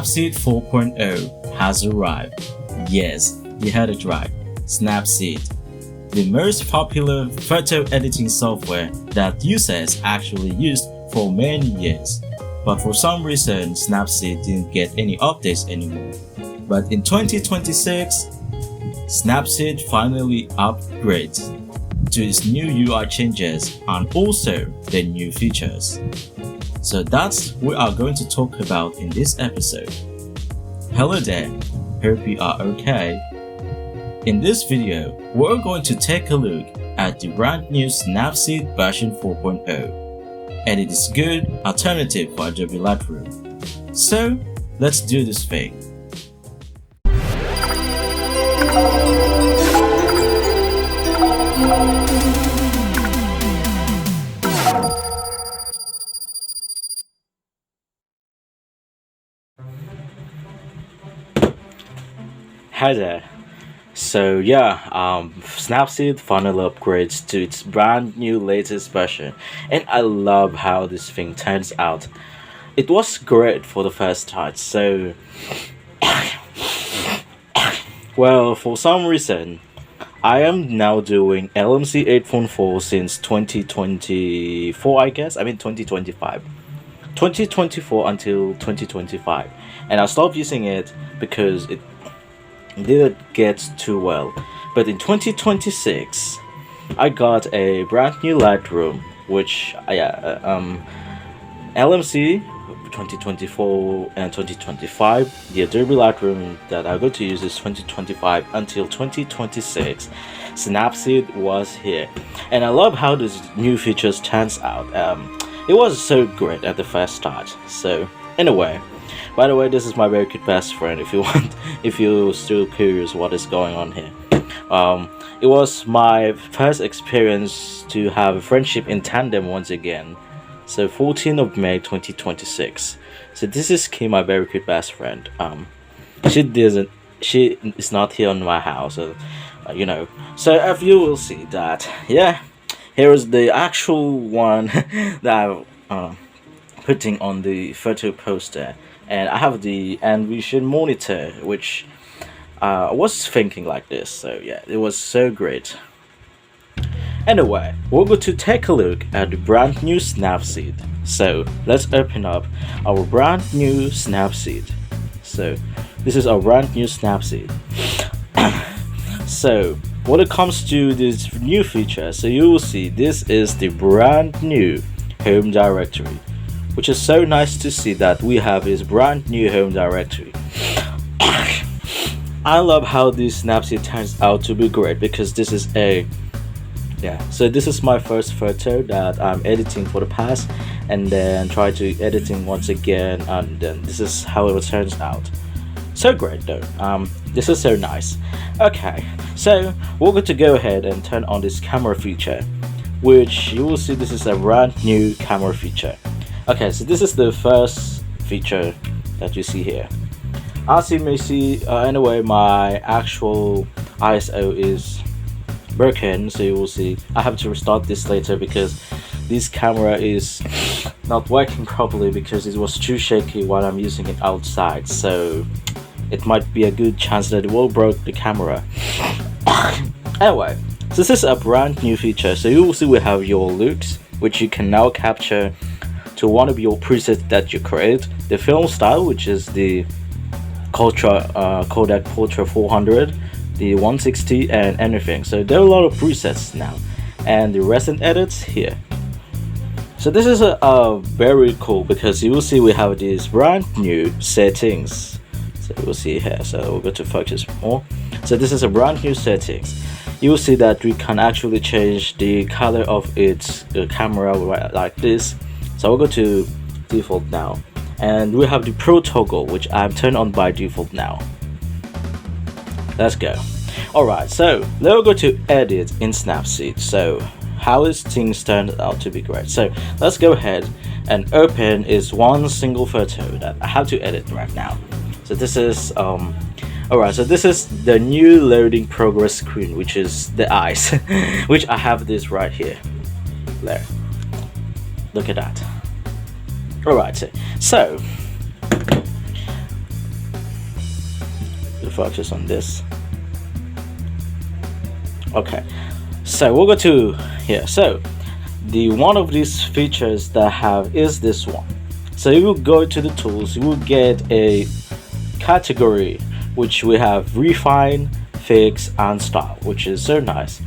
Snapseed 4.0 has arrived. Yes, you heard it right, Snapseed. The most popular photo editing software that users actually used for many years. But for some reason, Snapseed didn't get any updates anymore. But in 2026, Snapseed finally upgrades to its new UI changes and also the new features. So that's what we are going to talk about in this episode. Hello there, hope you are okay. In this video, we're going to take a look at the brand new Snapseed version 4.0, and it is a good alternative for Adobe Lightroom. So let's do this thing. Hi there. So Snapseed finally upgrades to its brand new latest version, and I love how this thing turns out. It was great for the first time, so well, for some reason I am now doing LMC 8.4 since 2024, I guess. I mean 2025. 2024 until 2025, and I stopped using it because it didn't get too well. But in 2026 I got a brand new Lightroom, which LMC 2024 and 2025. The Adobe Lightroom that I'm going to use is 2025 until 2026. Snapseed was here, and I love how this new features turns out. It was so great at the first start. So anyway, by the way, this is my very good best friend if you're still curious what is going on here. It was my first experience to have a friendship in tandem once again. So 14th of May 2026. So this is Kim, my very good best friend. She is not here in my house, so if you will see that, here is the actual one that I'm putting on the photo poster. And I have the Envision monitor, which I was thinking like this. So yeah, it was so great. Anyway, we're going to take a look at the brand new Snapseed. So let's open up our brand new Snapseed. So this is our brand new Snapseed. So when it comes to this new feature, so you will see this is the brand new home directory, which is so nice to see that we have this brand new home directory. I love how this Snapseed turns out to be great, because this is so this is my first photo that I'm editing for the past, and then try to editing once again, and then this is how it turns out. So great though. This is so nice. Okay, so we're going to go ahead and turn on this camera feature, which you will see this is a brand new camera feature. Okay, so this is the first feature that you see here. As you may see, anyway, my actual ISO is broken, so you will see I have to restart this later because this camera is not working properly because it was too shaky while I'm using it outside. So it might be a good chance that it will break the camera. Anyway, so this is a brand new feature. So you will see we have your looks, which you can now capture to one of your presets that you create, the film style, which is the Kodak Ultra 400, the 160, and anything. So there are a lot of presets now, and the recent edits here. So this is a very cool, because you will see we have these brand new settings. So you will see here. So we'll go to focus more. So this is a brand new settings. You will see that we can actually change the color of its camera like this. So we'll go to default now, and we have the Pro toggle, which I'm turned on by default now. Let's go. Alright, so let's go to edit in Snapseed. So how is things turned out to be great. So let's go ahead and open is one single photo that I have to edit right now. So this is alright, so this is the new loading progress screen, which is the eyes, which I have this right here. There. Look at that. Alright, so focus on this. Okay, so we'll go to here. So the one of these features that I have is this one. So you will go to the tools, you will get a category which we have refine, fix and style, which is so nice.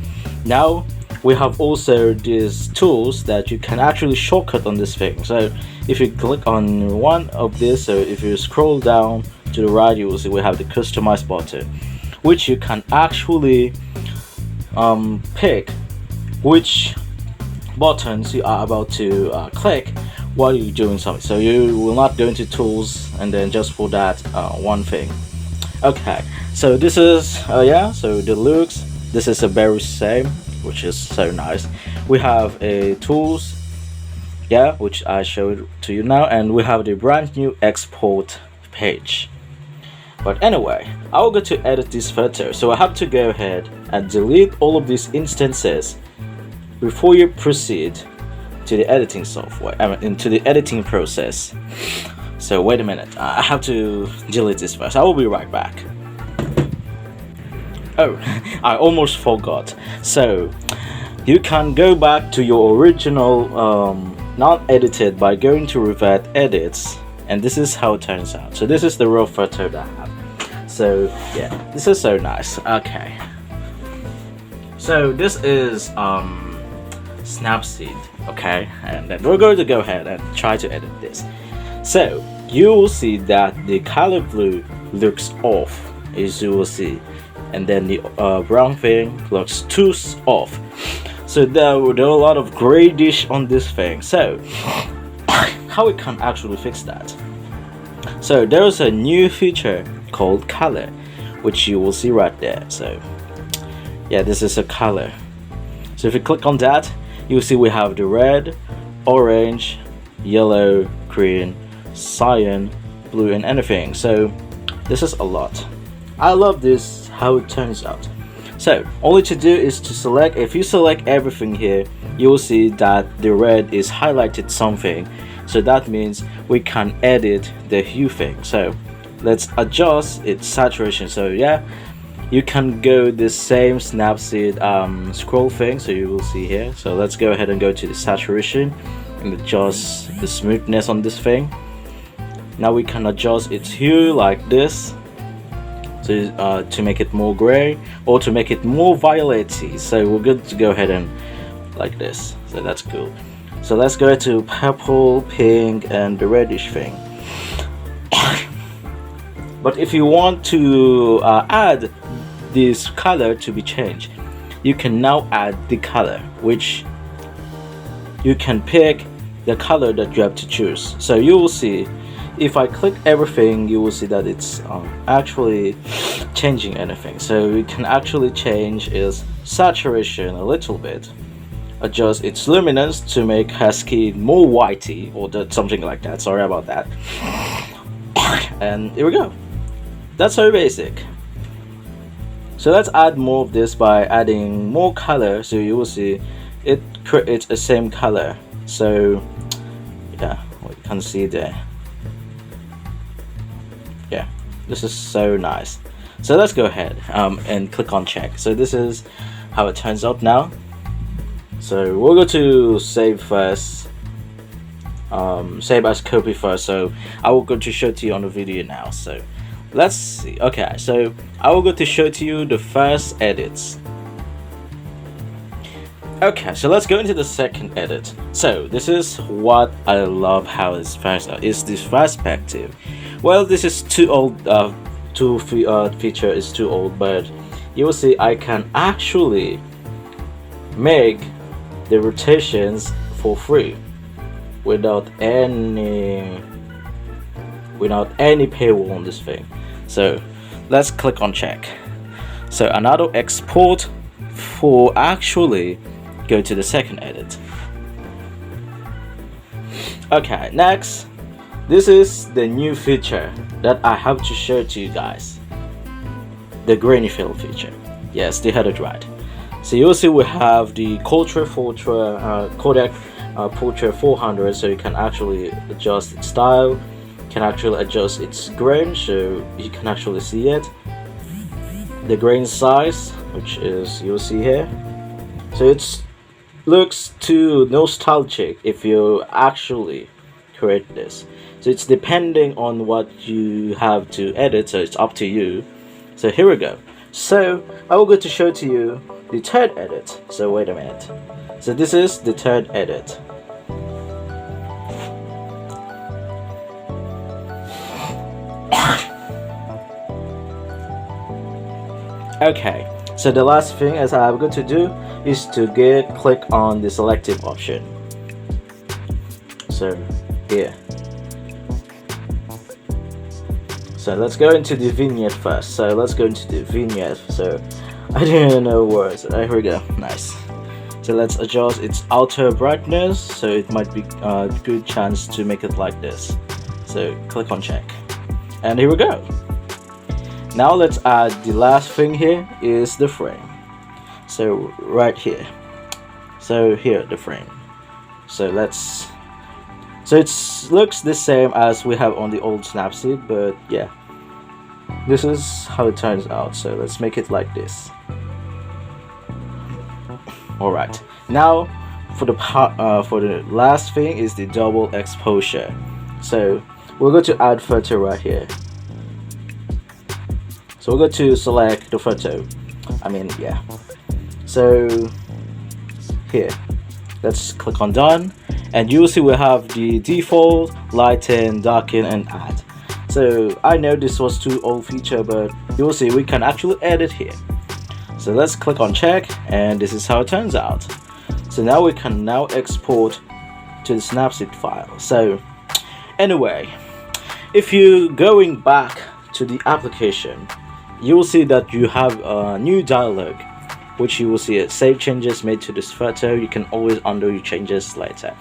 Now we have also these tools that you can actually shortcut on this thing. So if you click on one of this, so if you scroll down to the right, you will see we have the customize button, which you can actually pick which buttons you are about to click while you're doing something. So you will not go into tools and then just for that one thing. Okay, so this is yeah, so the looks, this is a very same, which is so nice. We have a tools, yeah, which I showed to you now, and we have the brand new export page. But anyway, I will go to edit this photo, so I have to go ahead and delete all of these instances before you proceed to the editing software, into the editing process. So wait a minute, I have to delete this first. I will be right back. Oh, I almost forgot. So you can go back to your original not edited by going to revert edits, and this is how it turns out. So this is the raw photo that I have. So yeah, this is so nice. Okay, so this is Snapseed, okay, and then we're going to go ahead and try to edit this. So you will see that the color blue looks off, as you will see, and then the brown thing looks too off. So there are a lot of grayish on this thing. So how we can actually fix that? So there's a new feature called color, which you will see right there. So yeah, this is a color. So if you click on that, you'll see we have the red, orange, yellow, green, cyan, blue and anything. So this is a lot. I love this, how it turns out. So all to do is to select. If you select everything here, you will see that the red is highlighted something, so that means we can edit the hue thing. So let's adjust its saturation. So yeah, you can go the same Snapseed scroll thing, so you will see here. So let's go ahead and go to the saturation and adjust the smoothness on this thing. Now we can adjust its hue like this, so to make it more gray or to make it more violet-y. So we're good to go ahead and like this. So that's cool. So let's go to purple, pink and the reddish thing. But if you want to add this color to be changed, you can now add the color, which you can pick the color that you have to choose. So you will see, if I click everything, you will see that it's actually changing anything. So we can actually change its saturation a little bit, adjust its luminance to make her skin more whitey or something like that. Sorry about that. And here we go. That's so basic. So let's add more of this by adding more color. So you will see it creates the same color. So yeah, we can see there. Yeah, this is so nice. So let's go ahead and click on check. So this is how it turns out now. So we'll go to save first, save as copy first. So I will go to show to you on the video now. So let's see. Okay, so I will go to show to you the first edits. Okay, so let's go into the second edit. So this is what I love, how it's first is this perspective. Well, this is too old, feature is too old, but you will see I can actually make the rotations for free without any paywall on this thing. So let's click on check. So another export for actually go to the second edit. Okay, next, this is the new feature that I have to show to you guys, the grainy fill feature. Yes, they had it right. So you'll see we have the Codec Portrait 400, so you can actually adjust its style, can actually adjust its grain, so you can actually see it. the grain size, which is, you'll see here. So it looks too nostalgic if you actually create this. So it's depending on what you have to edit, so it's up to you. So here we go. So I will go to show to you the third edit. So wait a minute. So this is the third edit. Okay, so the last thing as I'm going to do is to click on the selective option. So here. So let's go into the vignette first. So let's go into the vignette. So I didn't know words. Here we go. Nice. So let's adjust its outer brightness. So it might be a good chance to make it like this. So click on check. And here we go. Now let's add the last thing here is the frame. So right here. So here the frame. So it looks the same as we have on the old Snapseed, but yeah, this is how it turns out. So let's make it like this. Alright, now for the last thing is the double exposure. So we're going to add photo right here. So we're going to select the photo. Yeah. So here, let's click on done, and you will see we have the default, lighten, darken, and add. So I know this was too old feature, but you will see we can actually edit here. So let's click on check, and this is how it turns out. So now we can export to the Snapseed file. So anyway, if you going back to the application, you will see that you have a new dialog, which you will see it save changes made to this photo. You can always undo your changes later.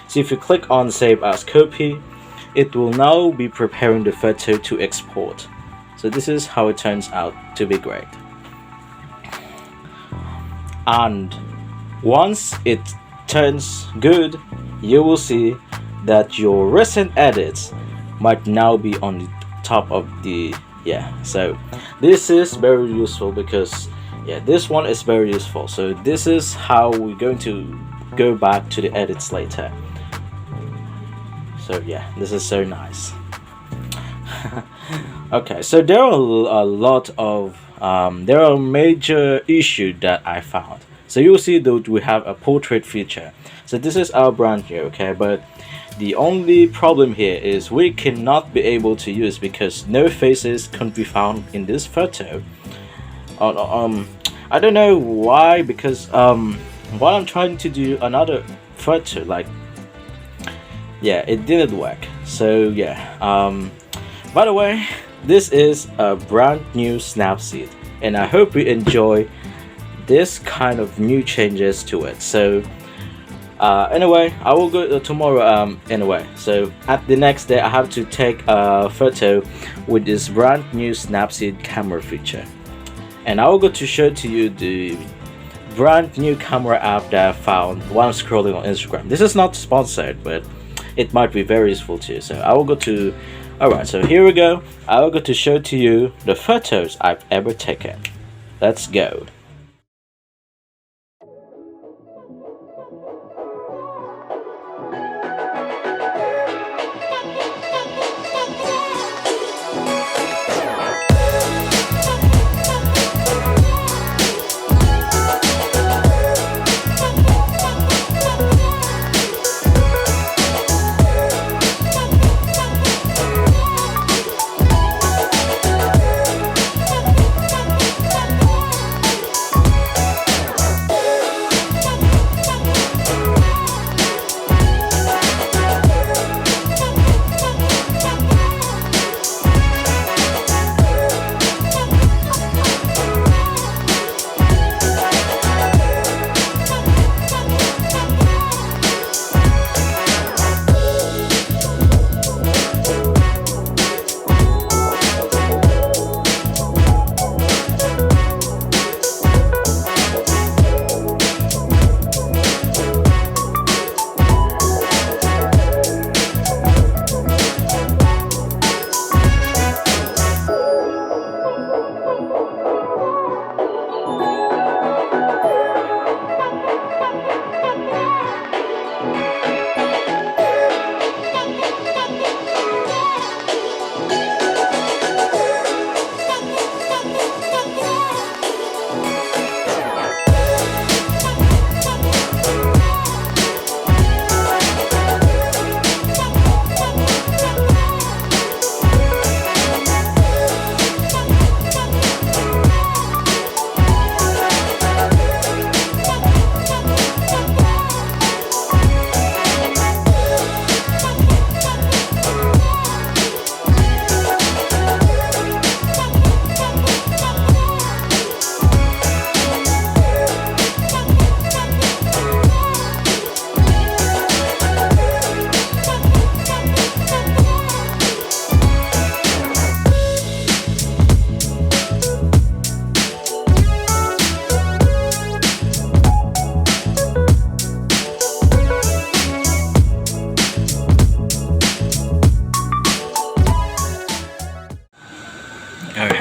So if you click on save as copy, it will now be preparing the photo to export. So this is how it turns out to be great. And once it turns good, you will see that your recent edits might now be on the top of the so this is very useful because this one is very useful. So this is how we're going to go back to the edits later. So this is so nice. Okay, so there are a lot of there are major issues that I found. So you'll see that we have a portrait feature. So this is our brand here, okay, but the only problem here is we cannot be able to use because no faces can be found in this photo. I don't know why, because while I'm trying to do another photo, it didn't work. So by the way, this is a brand new Snapseed, and I hope you enjoy this kind of new changes to it. So anyway, I will go tomorrow anyway. So at the next day I have to take a photo with this brand new Snapseed camera feature, and I will go to show to you the brand new camera app that I found while I'm scrolling on Instagram. This is not sponsored, but it might be very useful to you. So I will go to alright, so here we go. I will go to show to you the photos I've ever taken. Let's go.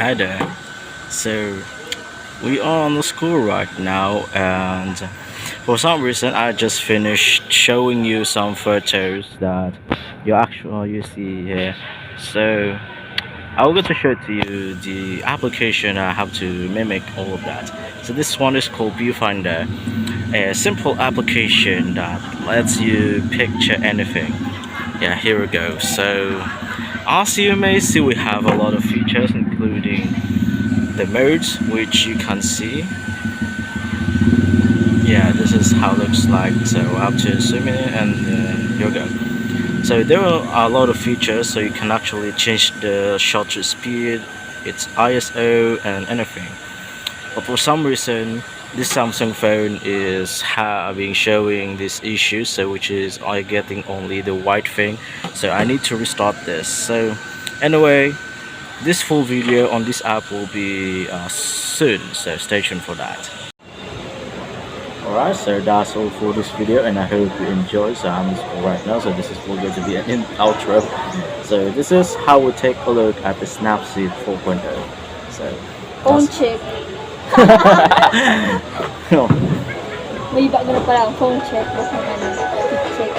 Hi there. So we are on the school right now, and for some reason I just finished showing you some photos that you see here. So I will get to show to you the application I have to mimic all of that. So this one is called Viewfinder, a simple application that lets you picture anything. Yeah, here we go. So as you may see, we have a lot of features, including the modes, which you can see. Yeah, this is how it looks like. So I have to zoom in, and here we go. So there are a lot of features, so you can actually change the shutter speed, its ISO, and anything. But for some reason, this Samsung phone is having showing this issue, so which is I getting only the white thing. So I need to restart this. So anyway, this full video on this app will be soon, so stay tuned for that. Alright, so that's all for this video, and I hope you enjoy. So I'm in school right now, so this is going to be an outro. So this is how we take a look at the Snapseed 4.0. So phone check. May iba ko na pala ang phone check. Basta ano, check.